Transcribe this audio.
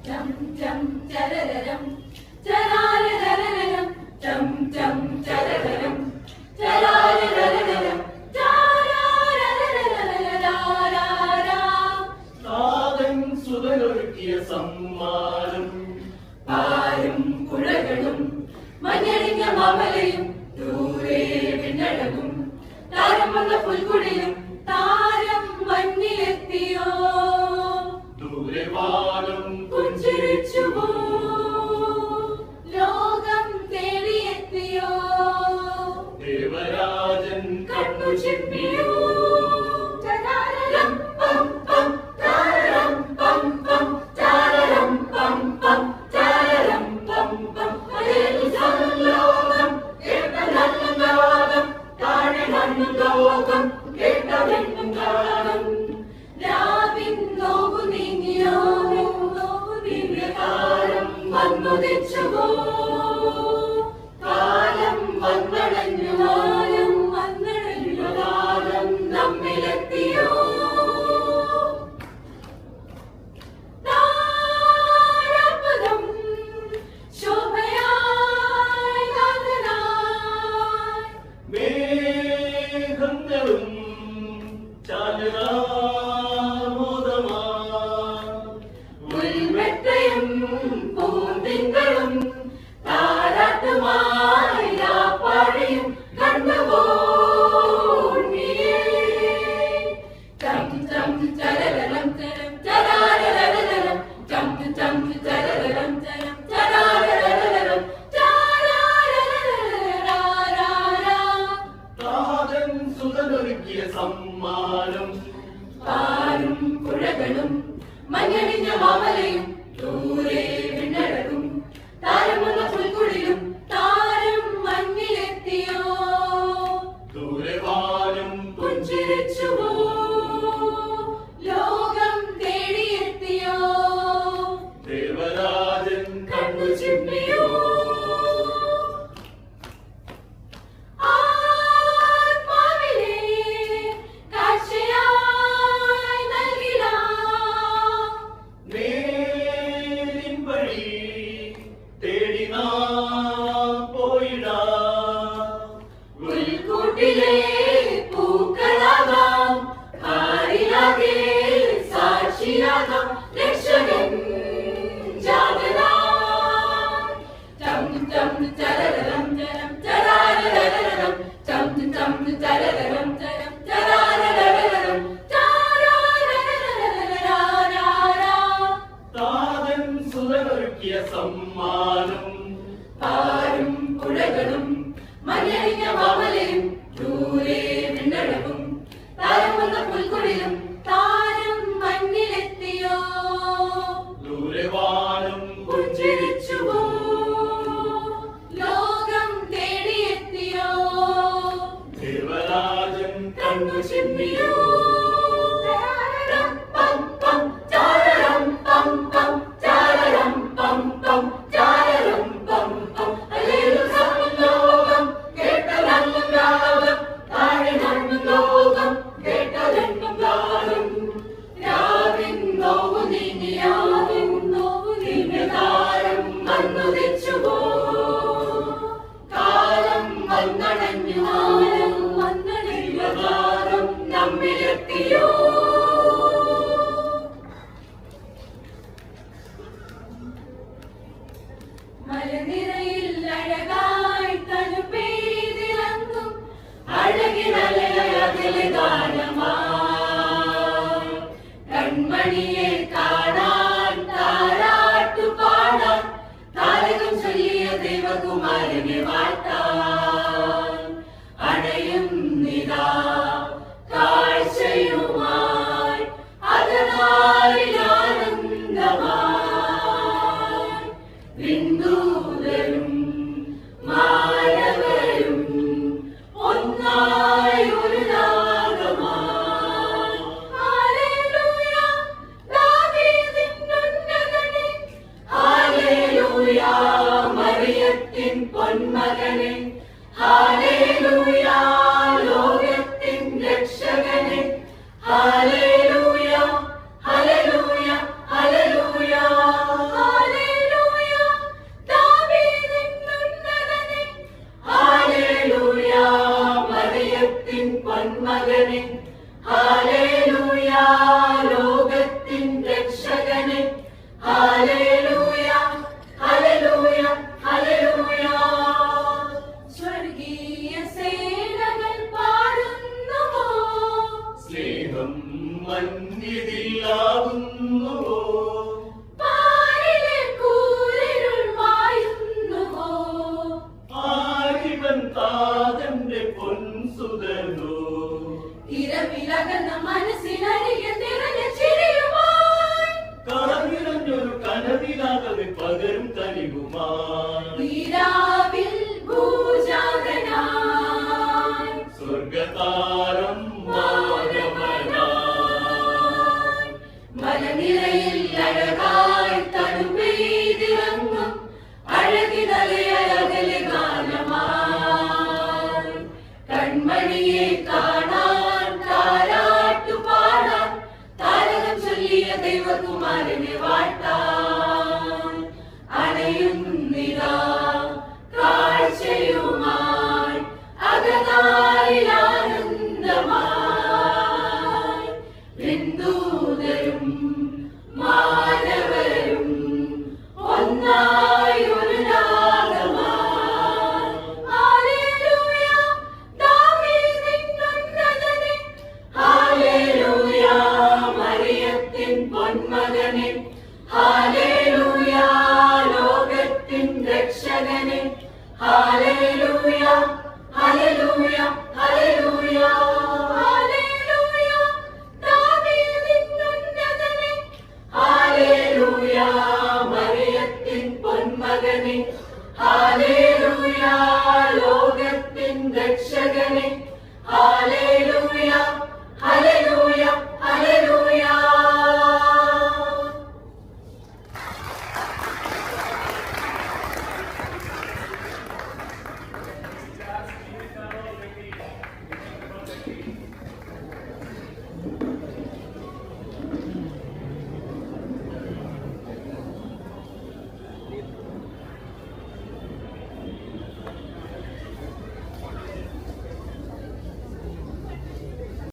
ചം ചം ചരരം ചരാരരരം ചം ചം ചരരം ചരാരരരം നാദൻ സുതനൊരുക്കിയ സമ്മാനം പാരും പുഴകളും മഞ്ഞണിഞ്ഞ മാമലയും ദൂരെ വിണ്ണഴകും താരം വന്ന പുൽക്കുടിലും താരം മഞ്ഞിലെത്തിയോ ദൂരെ വാനം പുഞ്ചിരിച്ചുവോ ലോകം തേടിയെത്തിയോ ദേവരാജൻ കണ്ണു ചിമ്മിയോ ചരാരം പം പം ചാരം പം പം ചാരം പം പം ചാരം പം പം ലോകം കേട്ട ലോകം താഴെ ലോകം കേട്ട ഗാനം രാവിൻ നോവു നീങ്ങിയോ നോവു നീങ്ങിയ കാലം വന്നുദിച്ചുവോ കാലം വന്നടഞ്ഞു കാലം വന്നടഞ്ഞു കാലം നമ്മിലെത്തിയോ താരാപദം ശോഭയായി നാഥനായി മേഘങ്ങളും ചാരുരാമോദമാ ഉൾമെത്തയും പൂന്തിങ്കളും താരാട്ടുമായി പാടിയും കണ്ടുപോ ചം ചം ചരരം ചരം ചരാരരരം ചം ചം ചരരം ചരം ചരാരരരം നാദൻ സുതനൊരുക്കിയ സമ്മാനം പാരും പുഴകളും മഞ്ഞണിഞ്ഞ മാമലയും ദൂരെ വിണ്ണഴകും താരം വന്ന പുൽക്കുടിലും താരം മഞ്ഞിലെത്തിയോ ദൂരെ വാനം പുഞ്ചിരിച്ചുവോ ലോകം തേടിയെത്തിയോ ദേവരാജൻ കണ്ണു ചിമ്മിയോ ആത്മാവിലെ കാഴ്ചയായി നൽകിടാം നേരിൻ വഴി തേടി നാം പോയിടാം പുൽക്കൂട്ടിലെ പൂക്കളാകാം ആരിലാകെ സാക്ഷിയാകാം രക്ഷകൻ ജാഗരാം ചം ചം ചരരം ചരം ചരാരരരം ചം ചം ചരരം ചരം ചരാരരരം നാദൻ സുതനൊരുക്കിയ സമ്മാനം പാരും പുഴകളും മഞ്ഞണിഞ്ഞ മാമലയും ദൂരെ വിണ്ണഴകും താരം വന്ന പുൽക്കുടിലും താരം മഞ്ഞിലെത്തിയോ ദൂരെ വാനം പുഞ്ചിരിച്ചുവോ ലോകം തേടിയെത്തിയോ ദേവരാജൻ കണ്ണു ചിമ്മിയോ ചാരം പം പം ചാരം പം പം ചാരം പം പം ചാരം പം പം ലോകം കേട്ട ലോകം താഴെ ലോകം കേട്ട ഗാനം രാവിൻ നോവു നീങ്ങിയാവിൻ നോവു നീങ്ങിയ കാലം വന്നുദിച്ചുവോ കാലം വന്നടഞ്ഞു കാലം വന്നടഞ്ഞ കാലം നമ്മിലെത്തിയോ മലനിരയിൽ അഴകായി തണുപ്പെയ്തിറങ്ങും അഴകിനലയതിലെ ഗാനമായി കൺമണിയെ കാണാൻ താരാട്ടു പാടാൻ താരകം ചൊല്ലിയ ദേവകുമാരനെ വാഴ്ത്താൻ അണയും നിതാ കാഴ്ചയുമായി അതനായിലാനന്ദമായി വിണ്ടൂരരും മാനവരും ഒന്നായി ഒരു രാഗമായി ഹല്ലേലൂയ ദാവീദിൻ അഴകായി തണുപ്പെയ്തിറങ്ങും അഴകിനലയകലെ ഗാനമായി കൺമണിയെ കാണാൻ താരാട്ടു പാടാൻ താരകം ചൊല്ലിയ ദൈവകുമാരനെ വാഴ്ത്താൻ അണയുന്നിതാ കാഴ്ചയുമായി അകതാരിൽ ആനന്ദമായി വിന്ദൂതരും മാനവരും ഒന്നായി ഒരു രാഗമായി ഹല്ലേലൂയ ദാവീദിൻ ഉന്നതനെ ഹല്ലേലൂയ മറിയത്തിൻ പൊന്മകനെ ഹല്ലേലൂയ ലോകത്തിൻ രക്ഷകനെ ഹല്ലേലൂയ ഹല്ലേലൂയ ഹല്ലേലൂയ ഹല്ലേലൂയ ദാവീദിൻ ഉന്നതനെ ഹല്ലേലൂയ മറിയത്തിൻ പൊന്മകനെ ഹല്ലേലൂയ ലോകത്തിൻ രക്ഷകനെ ഹല്ലേലൂയ ഹല്ലേലൂയ